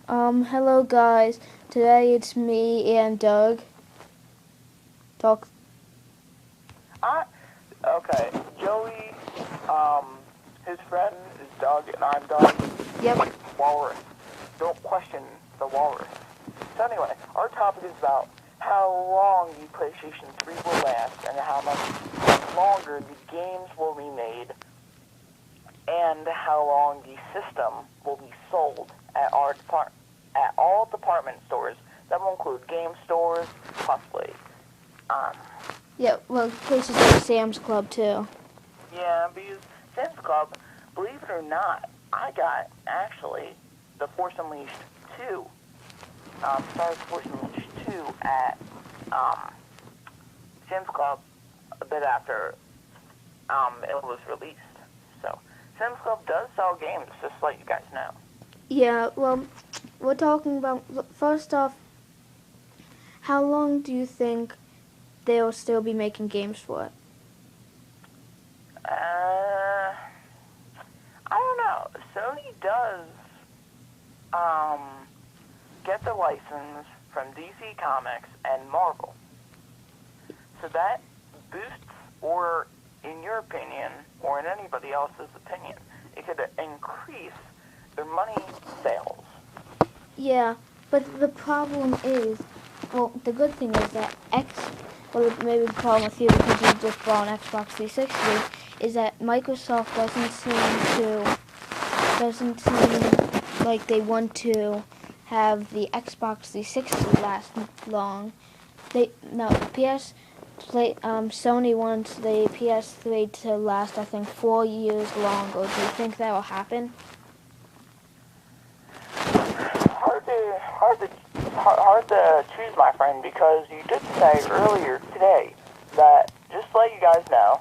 Hello guys. Today it's me and Doug. Talk. I okay. Joey, um, his friend is Doug, and I'm Doug. Yep. Walrus. Don't question the walrus. So anyway, our topic is about how long the PlayStation 3 will last, and how much longer the games will be made, and how long the system will be sold at at all department stores. That will include game stores, possibly. Yeah. Well, places like Sam's Club too. Yeah, because Sam's Club, believe it or not, I got actually the Force Unleashed 2. Sorry, Force Unleashed 2 at Sam's Club a bit after it was released. So Sam's Club does sell games, just to let you guys know. Yeah. Well, we're talking about first off. How long do you think they'll still be making games for it? I don't know. Sony does get the license from DC Comics and Marvel. So that boosts, or in your opinion, or in anybody else's opinion, it could increase their money sales. Yeah, but the problem is, well, the good thing is that maybe the problem with you because you just bought an Xbox 360 is that Microsoft doesn't seem like they want to have the Xbox 360 last long. Sony wants the PS3 to last, I think, 4 years longer. Do you think that will happen? Hard to choose, my friend, because you did say earlier today that, just to let you guys know,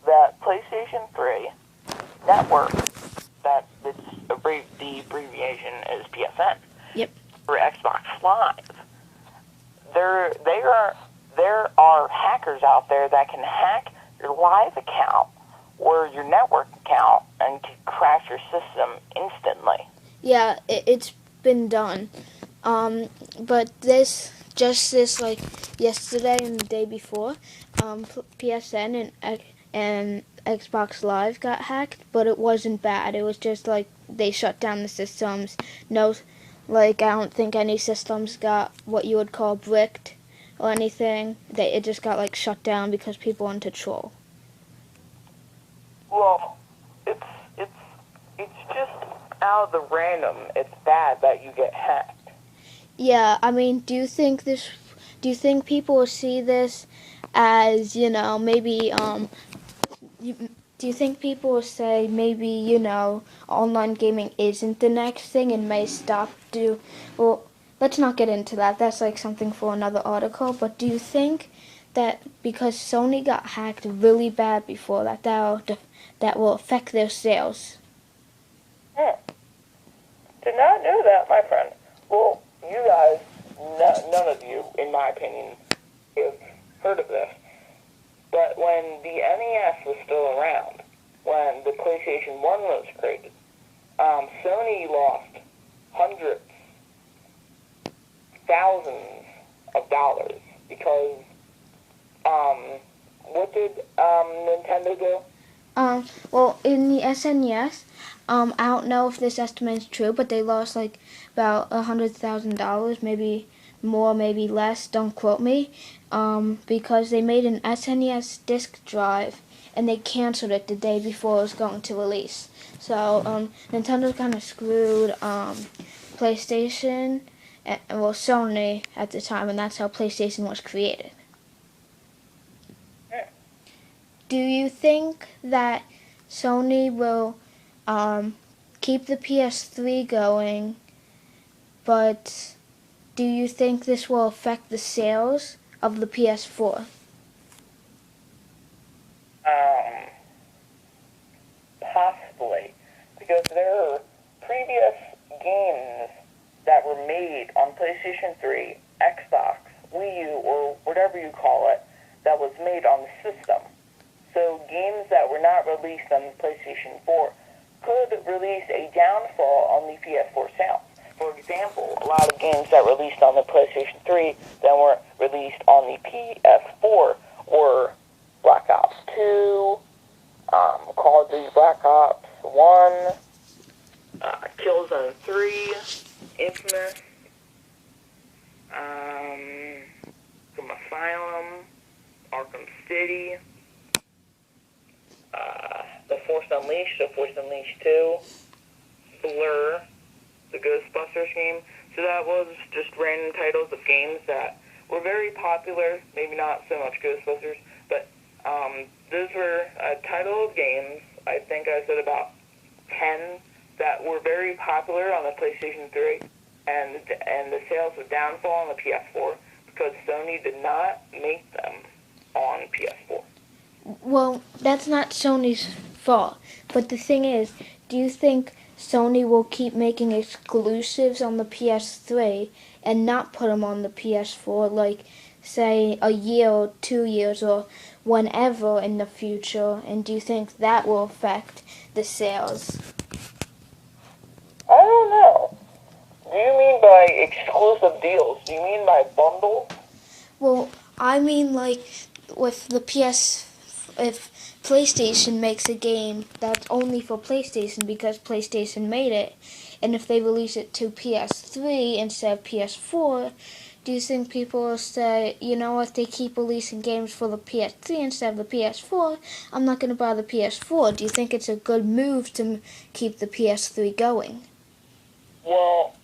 that PlayStation 3 network, that the abbreviation is PSN. Yep. For Xbox Live, there are hackers out there that can hack your live account or your network account and can crash your system instantly. Yeah, it's been done. But like yesterday and the day before, PSN and Xbox Live got hacked, but it wasn't bad. It was just like they shut down the systems. No, like I don't think any systems got what you would call bricked or anything. It just got like shut down because people wanted to troll. Well, it's just out of the random. It's bad that you get hacked. Yeah, I mean, do you think people will see this as, maybe, do you think people will say maybe, online gaming isn't the next thing and may well, let's not get into that. That's like something for another article. But do you think that because Sony got hacked really bad before that will affect their sales? Did not know that, my friend. Well, you guys, none of you, in my opinion, have heard of this. But when the NES was still around, when the PlayStation 1 was created, Sony lost hundreds, thousands of dollars because, what did Nintendo do? Well, in the SNES, I don't know if this estimate is true, but they lost like about $100,000, maybe more, maybe less. Don't quote me, because they made an SNES disk drive and they canceled it the day before it was going to release. So Nintendo kind of screwed PlayStation, Sony at the time, and that's how PlayStation was created. Do you think that Sony will keep the PS3 going, but do you think this will affect the sales of the PS4? Possibly, because there are previous games that were made on PlayStation 3, Xbox, Wii U, or whatever you call it, that was made on the system. So games that were not released on the PlayStation 4 could release a downfall on the PS4 sales. For example, a lot of games that released on the PlayStation 3 that weren't released on the PS4 were Black Ops 2, Call of Duty Black Ops 1, Killzone 3, Infamous, Arkham Asylum, Arkham City, The Force Unleashed, The Force Unleashed 2, Blur, the Ghostbusters game. So that was just random titles of games that were very popular, maybe not so much Ghostbusters, but those were a title of games, I think I said about 10, that were very popular on the PlayStation 3, and the sales would downfall on the PS4 because Sony did not make them on PS4. Well, that's not Sony's fault. But the thing is, do you think Sony will keep making exclusives on the PS3 and not put them on the PS4, like, say, a year or 2 years or whenever in the future? And do you think that will affect the sales? I don't know. Do you mean by exclusive deals? Do you mean by bundles? Well, I mean, like, with the if PlayStation makes a game that's only for PlayStation because PlayStation made it, and if they release it to PS3 instead of PS4, do you think people will say, you know what, they keep releasing games for the PS3 instead of the PS4, I'm not going to buy the PS4. Do you think it's a good move to keep the PS3 going? Well,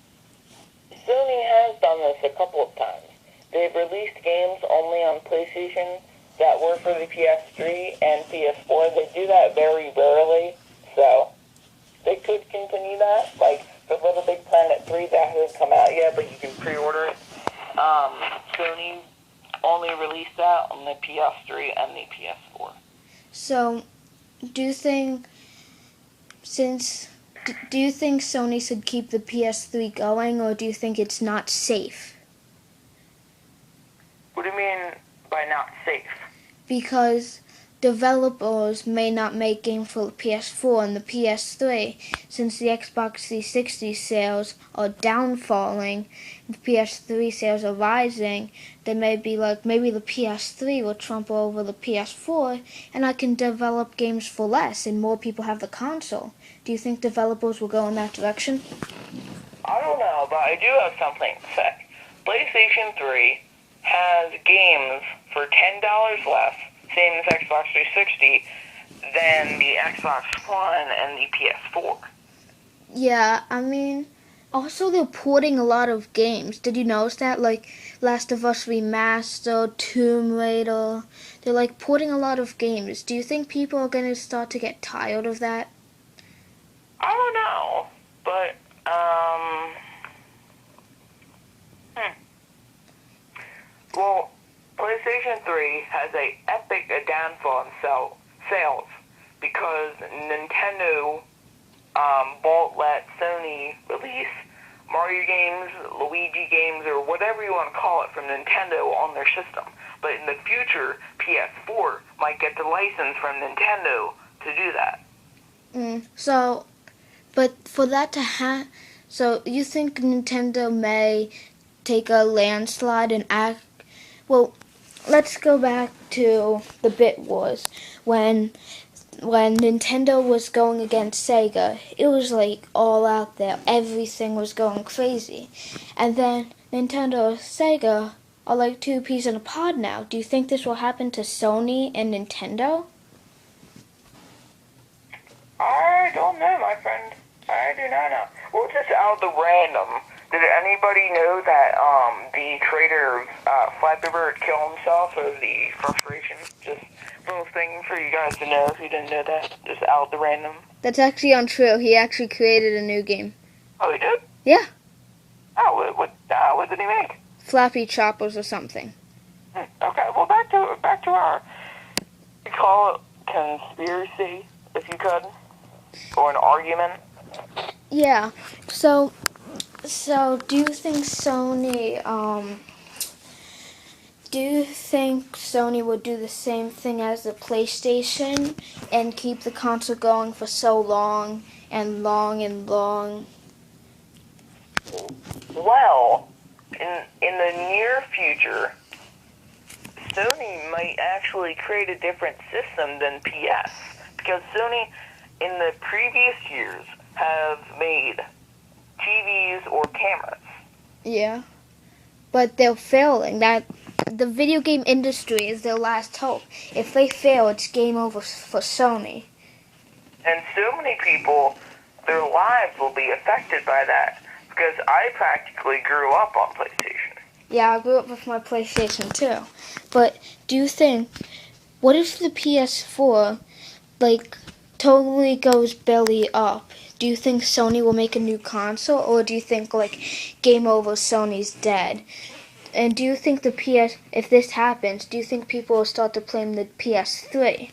Sony has done this a couple of times. They've released games only on PlayStation that were for the PS3 and PS4. They do that very rarely, so they could continue that. Like, for Little Big Planet 3, that hasn't come out yet, but you can pre-order it. Sony only released that on the PS3 and the PS4. So, do you think Sony should keep the PS3 going, or do you think it's not safe? What do you mean by not safe? Because developers may not make games for the PS4 and the PS3, since the Xbox 360 sales are downfalling, the PS3 sales are rising. They may be like, maybe the PS3 will trump over the PS4, and I can develop games for less, and more people have the console. Do you think developers will go in that direction? I don't know, but I do have something to say. PlayStation 3 has games for $10 less, same as Xbox 360, than the Xbox One and the PS4. Yeah, I mean, also they're porting a lot of games. Did you notice that? Like Last of Us Remastered, Tomb Raider. They're like porting a lot of games. Do you think people are going to start to get tired of that? I don't know, but, Well, PlayStation 3 has a epic downfall in sales because Nintendo won't let Sony release Mario games, Luigi games, or whatever you want to call it from Nintendo on their system. But in the future, PS4 might get the license from Nintendo to do that. But for that to so you think Nintendo may take a landslide and act? Well, let's go back to the Bit Wars when Nintendo was going against Sega. It was like all out there. Everything was going crazy. And then Nintendo and Sega are like two peas in a pod now. Do you think this will happen to Sony and Nintendo? I don't know, my friend. I do not know. Well, just out of the random, did anybody know that the creator of Flappy Bird killed himself over the frustration? Just a little thing for you guys to know if you didn't know that. Just out of the random. That's actually untrue. He actually created a new game. Oh, he did? Yeah. Oh, what did he make? Flappy Choppers or something. Okay, well, back to our, we call it conspiracy, if you could, or an argument. Yeah. So do you think Sony would do the same thing as the PlayStation and keep the console going for so long and long and long? Well, in the near future, Sony might actually create a different system than PS, because Sony, in the previous years, have made TVs or cameras. Yeah. But they're failing. That the video game industry is their last hope. If they fail, it's game over for Sony. And so many people, their lives will be affected by that, because I practically grew up on PlayStation. Yeah, I grew up with my PlayStation too. But do you think, what if the PS4, totally goes belly up? Do you think Sony will make a new console, or do you think, game over, Sony's dead? And do you think if this happens, do you think people will start to blame the PS3?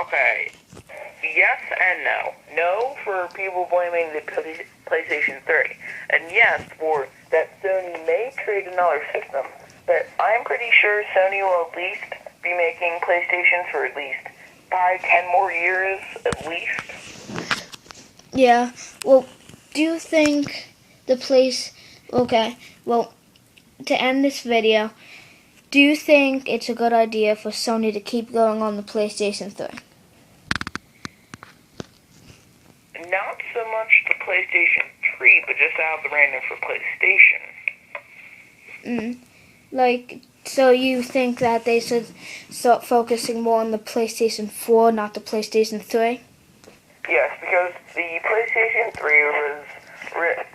Okay, yes and no. No for people blaming the PlayStation 3. And yes for that Sony may create another system. But I'm pretty sure Sony will at least be making PlayStations for at least 5-10 more years at least. Yeah, well, do you think okay, well, to end this video, do you think it's a good idea for Sony to keep going on the PlayStation 3? Not so much the PlayStation 3, but just out of the random for PlayStation. So you think that they should start focusing more on the PlayStation 4, not the PlayStation 3? Yes, because the PlayStation 3 was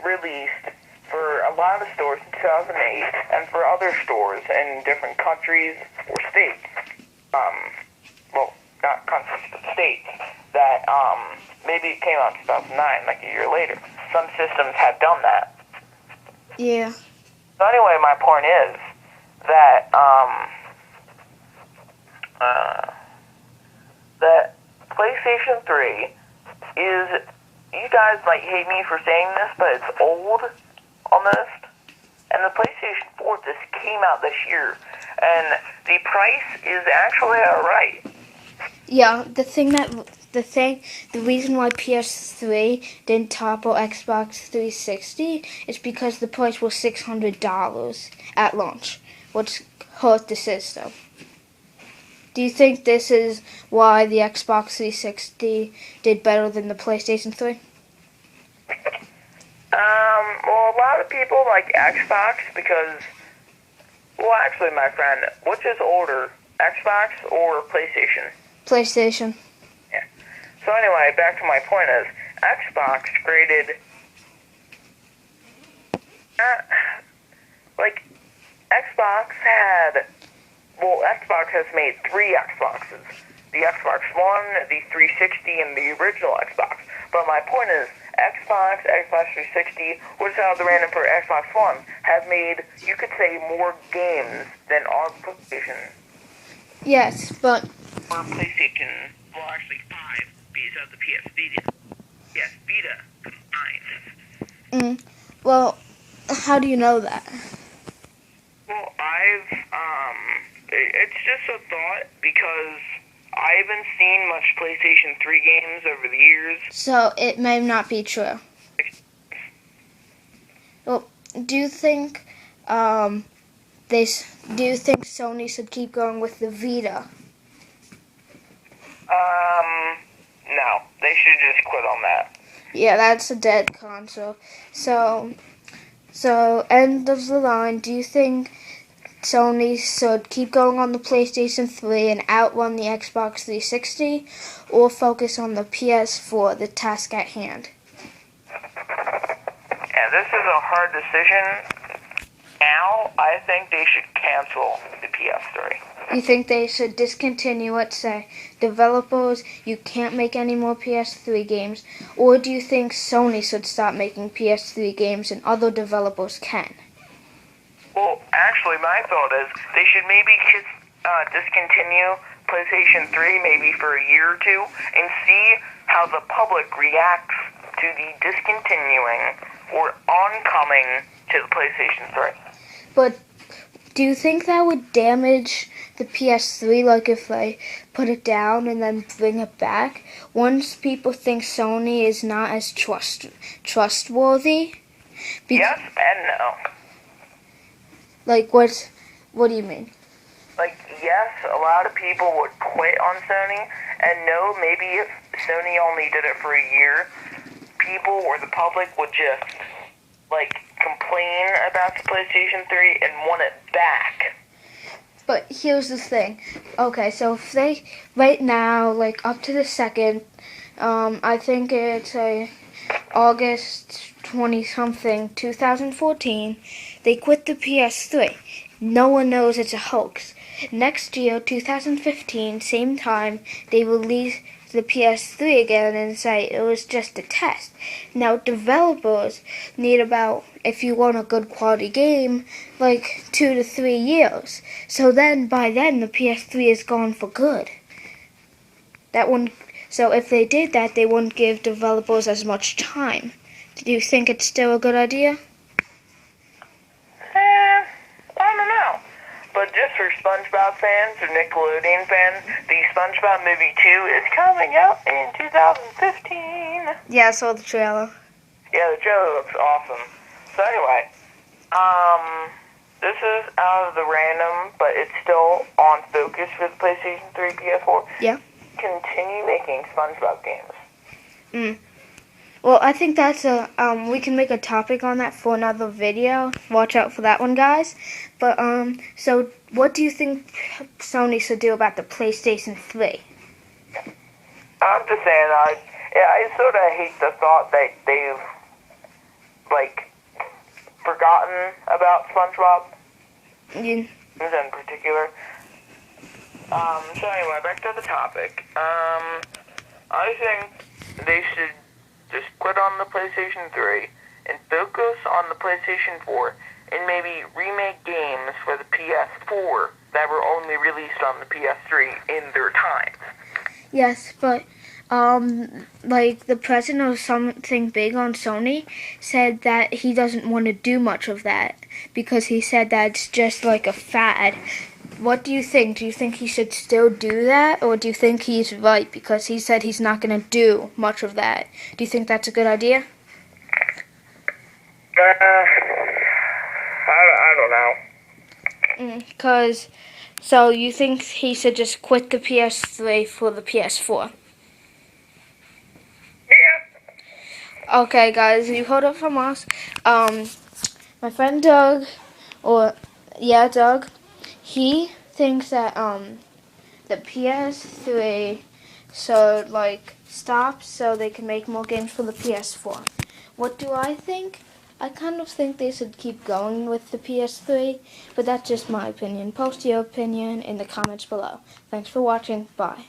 released for a lot of stores in 2008, and for other stores in different countries or states, well, not countries, but states, that maybe it came out in 2009, like a year later. Some systems had done that. Yeah. So anyway, my point is that that PlayStation 3 is, you guys might hate me for saying this, but it's old almost. And the PlayStation 4 just came out this year, and the price is actually alright. Yeah, the reason why PS3 didn't topple Xbox 360 is because the price was $600 at launch, which hurt the system. Do you think this is why the Xbox 360 did better than the PlayStation 3? Well, a lot of people like Xbox because, well, actually, my friend, which is older, Xbox or PlayStation? PlayStation. Yeah. So anyway, back to my point is, Xbox created, Xbox has made 3 Xboxes. The Xbox One, the 360, and the original Xbox. But my point is, Xbox 360, which out of the random for Xbox One, have made, you could say, more games than our PlayStation. Yes, but... Or PlayStation, well, actually 5, because of the PS Vita. Yes, Vita combined. Well, how do you know that? Well, it's just a thought, because I haven't seen much PlayStation 3 games over the years. So it may not be true. Well, do you think Sony should keep going with the Vita? No. They should just quit on that. Yeah, that's a dead console. So end of the line, do you think Sony should keep going on the PlayStation 3 and outrun the Xbox 360, or focus on the PS4, the task at hand? Yeah, this is a hard decision. Now, I think they should cancel the PS3. You think they should discontinue it, say, developers, you can't make any more PS3 games, or do you think Sony should stop making PS3 games and other developers can? Well, actually, my thought is they should maybe just discontinue PlayStation 3 maybe for a year or two and see how the public reacts to the discontinuing or oncoming to the PlayStation 3. But do you think that would damage the PS3, like if they put it down and then bring it back? Once people think Sony is not as trustworthy? Yes and no. Like, what do you mean? Like, yes, a lot of people would quit on Sony, and no, maybe if Sony only did it for a year, people or the public would just, like, complain about the PlayStation 3 and want it back. But here's the thing. Okay, so if they, right now, like, up to the 2nd, I think it's August 20-something, 2014, they quit the PS3. No one knows it's a hoax. Next year, 2015, same time, they release the PS3 again and say it was just a test. Now, developers need about, if you want a good quality game, like 2 to 3 years. So then, by then, the PS3 is gone for good. So if they did that, they wouldn't give developers as much time. Do you think it's still a good idea? I don't know. But just for SpongeBob fans or Nickelodeon fans, the SpongeBob movie 2 is coming out in 2015. Yeah, I saw the trailer. Yeah, the trailer looks awesome. So anyway, this is out of the random, but it's still on focus for the PlayStation 3, PS4. Yeah. Continue making SpongeBob games. Well, I think that's we can make a topic on that for another video. Watch out for that one, guys. But, so what do you think Sony should do about the PlayStation 3? I'm just saying, I sort of hate the thought that they've, like, forgotten about SpongeBob. You, In particular. So anyway, back to the topic. I think they should just quit on the PlayStation 3 and focus on the PlayStation 4 and maybe remake games for the PS4 that were only released on the PS3 in their time. yes, but like the president of something big on Sony said that he doesn't want to do much of that because he said that it's just like a fad. What do you think? Do you think he should still do that, or do you think he's right because he said he's not going to do much of that? Do you think that's a good idea? I don't know. So you think he should just quit the PS3 for the PS4? Yeah. Okay, guys, you heard it from us. My friend Doug, Doug, he thinks that the PS3 should like stop so they can make more games for the PS4. What do I think? I kind of think they should keep going with the PS3, but that's just my opinion. Post your opinion in the comments below. Thanks for watching. Bye.